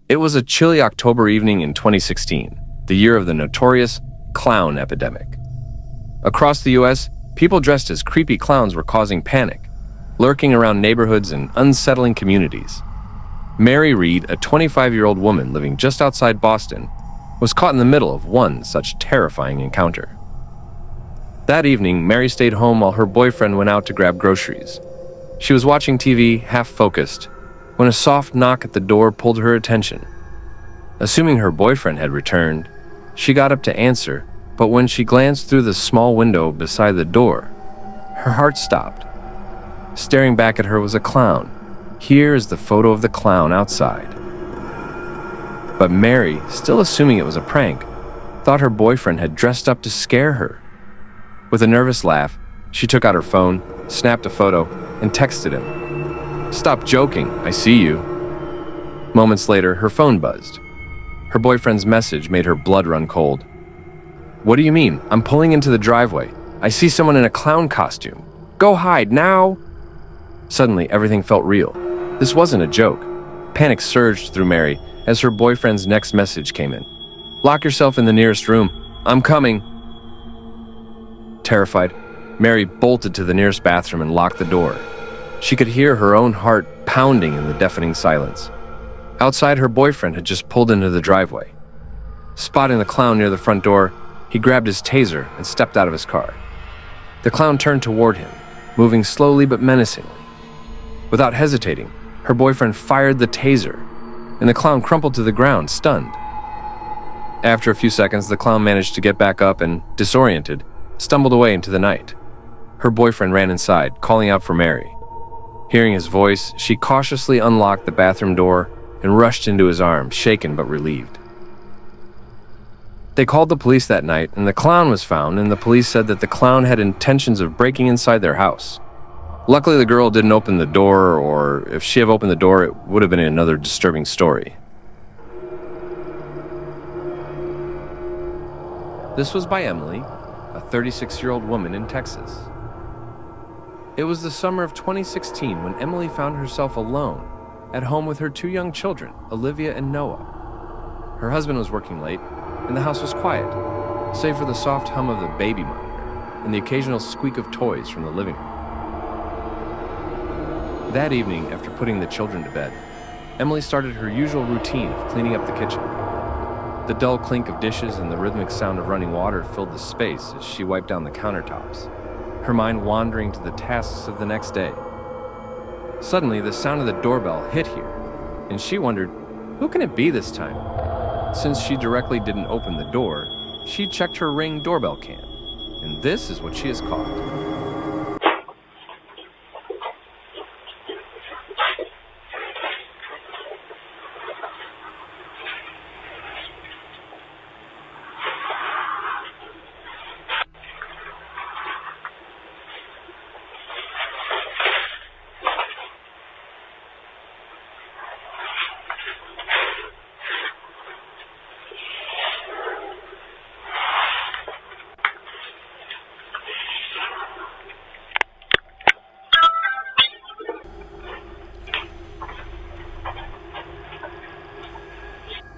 It was a chilly October evening in 2016, the year of the notorious clown epidemic. Across the US, people dressed as creepy clowns were causing panic, lurking around neighborhoods and unsettling communities. Mary Reed, a 25-year-old woman living just outside Boston, was caught in the middle of one such terrifying encounter. That evening, Mary stayed home while her boyfriend went out to grab groceries. She was watching TV, half-focused, when a soft knock at the door pulled her attention. Assuming her boyfriend had returned, she got up to answer, but when she glanced through the small window beside the door, her heart stopped. Staring back at her was a clown. Here is the photo of the clown outside. But Mary, still assuming it was a prank, thought her boyfriend had dressed up to scare her. With a nervous laugh, she took out her phone, snapped a photo, and texted him. "Stop joking, I see you." Moments later, her phone buzzed. Her boyfriend's message made her blood run cold. "What do you mean? I'm pulling into the driveway. I see someone in a clown costume. Go hide now!" Suddenly, everything felt real. This wasn't a joke. Panic surged through Mary as her boyfriend's next message came in. "Lock yourself in the nearest room. I'm coming." Terrified, Mary bolted to the nearest bathroom and locked the door. She could hear her own heart pounding in the deafening silence. Outside, her boyfriend had just pulled into the driveway. Spotting the clown near the front door, he grabbed his taser and stepped out of his car. The clown turned toward him, moving slowly but menacingly. Without hesitating, her boyfriend fired the taser, and the clown crumpled to the ground, stunned. After a few seconds, the clown managed to get back up and, disoriented, stumbled away into the night. Her boyfriend ran inside, calling out for Mary. Hearing his voice, she cautiously unlocked the bathroom door and rushed into his arms, shaken but relieved. They called the police that night, and the clown was found, and the police said that the clown had intentions of breaking inside their house. Luckily, the girl didn't open the door, or if she had opened the door, it would have been another disturbing story. This was by Emily, a 36-year-old woman in Texas. It was the summer of 2016 when Emily found herself alone at home with her two young children, Olivia and Noah. Her husband was working late, and the house was quiet, save for the soft hum of the baby monitor and the occasional squeak of toys from the living room. That evening, after putting the children to bed, Emily started her usual routine of cleaning up the kitchen. The dull clink of dishes and the rhythmic sound of running water filled the space as she wiped down the countertops, her mind wandering to the tasks of the next day. Suddenly, the sound of the doorbell hit here, and she wondered, who can it be this time? Since she directly didn't open the door, she checked her Ring doorbell cam, and this is what she has caught.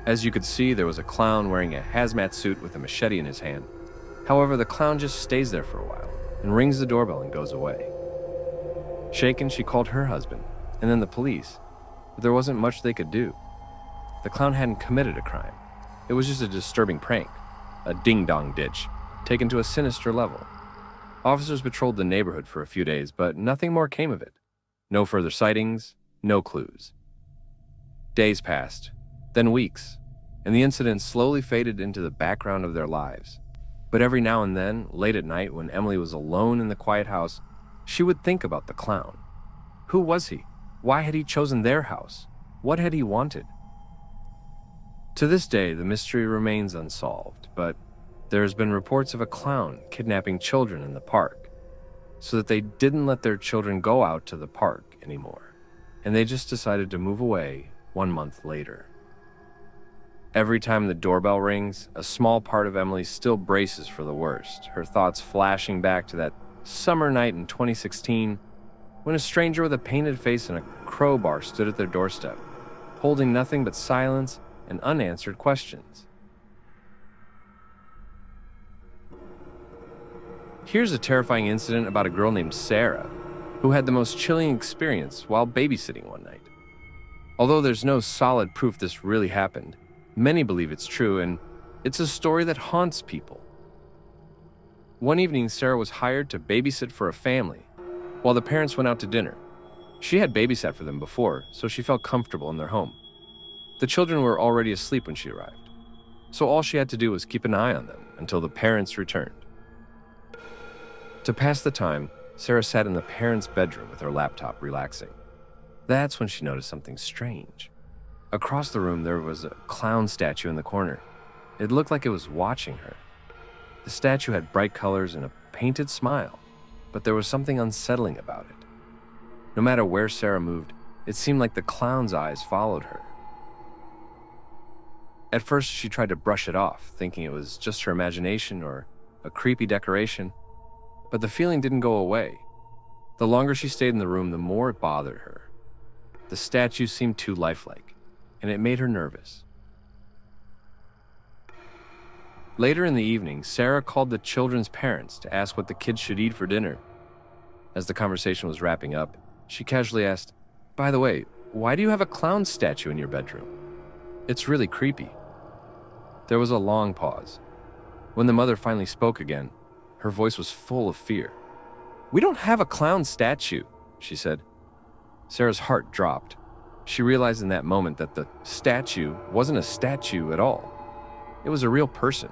As you could see, there was a clown wearing a hazmat suit with a machete in his hand. However, the clown just stays there for a while and rings the doorbell and goes away. Shaken, she called her husband and then the police, but there wasn't much they could do. The clown hadn't committed a crime. It was just a disturbing prank, a ding-dong ditch, taken to a sinister level. Officers patrolled the neighborhood for a few days, but nothing more came of it. No further sightings, no clues. Days passed, then weeks, and the incident slowly faded into the background of their lives. But every now and then, late at night when Emily was alone in the quiet house, she would think about the clown. Who was he? Why had he chosen their house? What had he wanted? To this day, the mystery remains unsolved, but there has been reports of a clown kidnapping children in the park, so that they didn't let their children go out to the park anymore, and they just decided to move away 1 month later. Every time the doorbell rings, a small part of Emily still braces for the worst, her thoughts flashing back to that summer night in 2016 when a stranger with a painted face and a crowbar stood at their doorstep. holding nothing but silence and unanswered questions. Here's a terrifying incident about a girl named Sarah, who had the most chilling experience while babysitting one night. Although there's no solid proof this really happened, many believe it's true, and it's a story that haunts people. One evening, Sarah was hired to babysit for a family while the parents went out to dinner. She had babysat for them before, so she felt comfortable in their home. The children were already asleep when she arrived, so all she had to do was keep an eye on them until the parents returned. To pass the time, Sarah sat in the parents' bedroom with her laptop, relaxing. That's when she noticed something strange. Across the room, there was a clown statue in the corner. It looked like it was watching her. The statue had bright colors and a painted smile, but there was something unsettling about it. No matter where Sarah moved, it seemed like the clown's eyes followed her. At first, she tried to brush it off, thinking it was just her imagination or a creepy decoration, but the feeling didn't go away. The longer she stayed in the room, the more it bothered her. The statue seemed too lifelike, and it made her nervous. Later in the evening, Sarah called the children's parents to ask what the kids should eat for dinner. As the conversation was wrapping up, she casually asked, "By the way, why do you have a clown statue in your bedroom? It's really creepy." There was a long pause. When the mother finally spoke again, her voice was full of fear. "We don't have a clown statue," she said. Sarah's heart dropped. She realized in that moment that the statue wasn't a statue at all. It was a real person.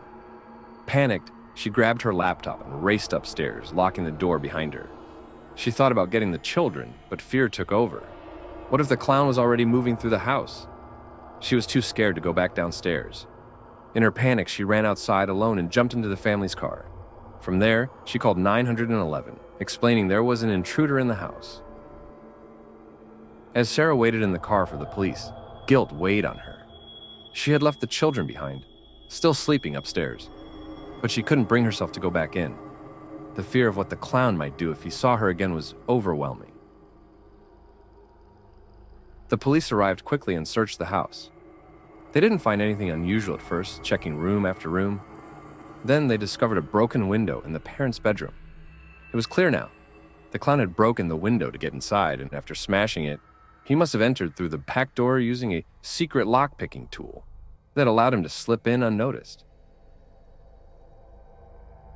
Panicked, she grabbed her laptop and raced upstairs, locking the door behind her. She thought about getting the children, but fear took over. What if the clown was already moving through the house? She was too scared to go back downstairs. In her panic, she ran outside alone and jumped into the family's car. From there, she called 911, explaining there was an intruder in the house. As Sarah waited in the car for the police, guilt weighed on her. She had left the children behind, still sleeping upstairs, but she couldn't bring herself to go back in. The fear of what the clown might do if he saw her again was overwhelming. The police arrived quickly and searched the house. They didn't find anything unusual at first, checking room after room. Then they discovered a broken window in the parents' bedroom. It was clear now. The clown had broken the window to get inside, and after smashing it, he must have entered through the back door using a secret lock-picking tool that allowed him to slip in unnoticed.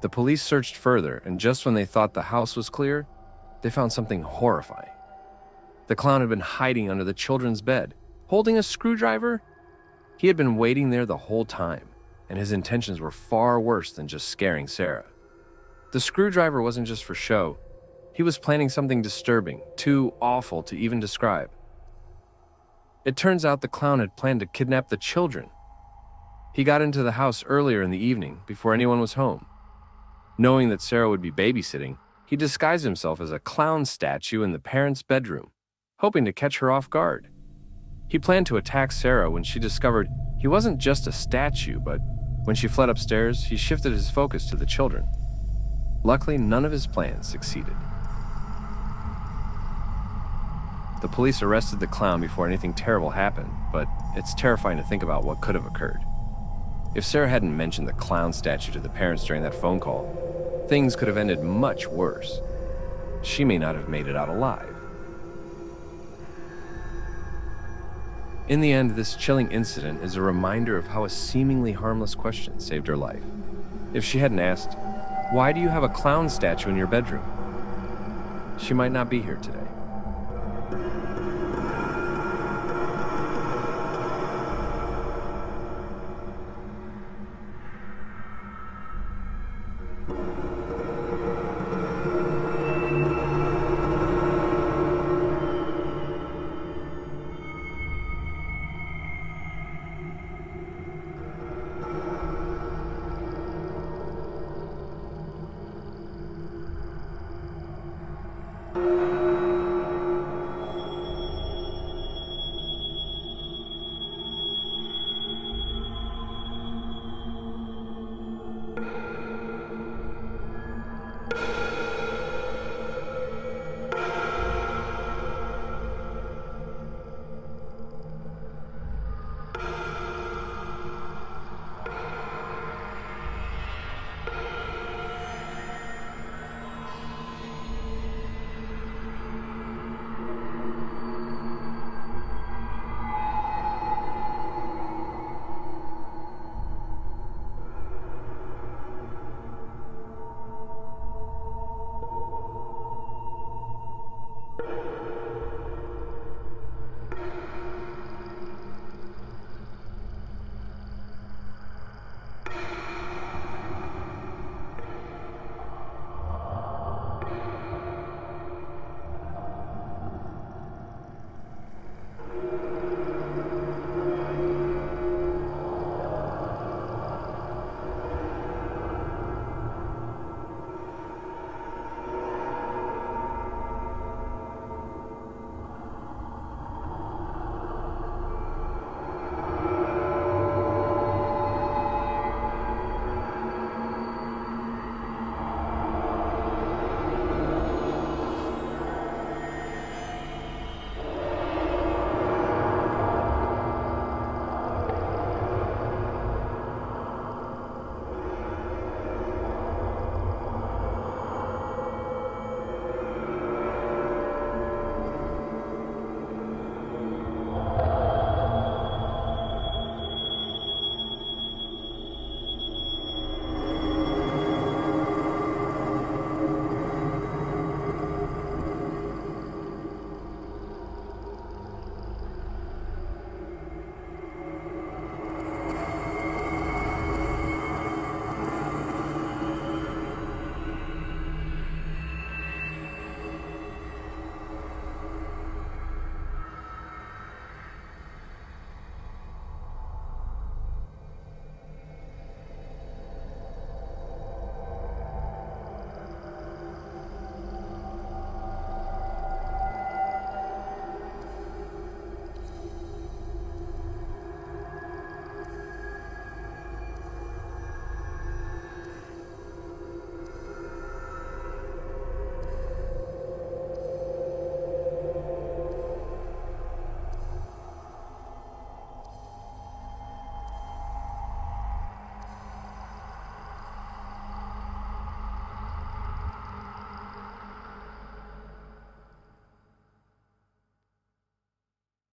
The police searched further, and just when they thought the house was clear, they found something horrifying. The clown had been hiding under the children's bed, holding a screwdriver. He had been waiting there the whole time, and his intentions were far worse than just scaring Sarah. The screwdriver wasn't just for show. He was planning something disturbing, too awful to even describe. It turns out the clown had planned to kidnap the children. He got into the house earlier in the evening, before anyone was home. Knowing that Sarah would be babysitting, he disguised himself as a clown statue in the parents' bedroom, hoping to catch her off guard. He planned to attack Sarah when she discovered he wasn't just a statue, but when she fled upstairs, he shifted his focus to the children. Luckily, none of his plans succeeded. The police arrested the clown before anything terrible happened, but it's terrifying to think about what could have occurred. If Sarah hadn't mentioned the clown statue to the parents during that phone call, things could have ended much worse. She may not have made it out alive. In the end, this chilling incident is a reminder of how a seemingly harmless question saved her life. If she hadn't asked, "Why do you have a clown statue in your bedroom?" she might not be here today.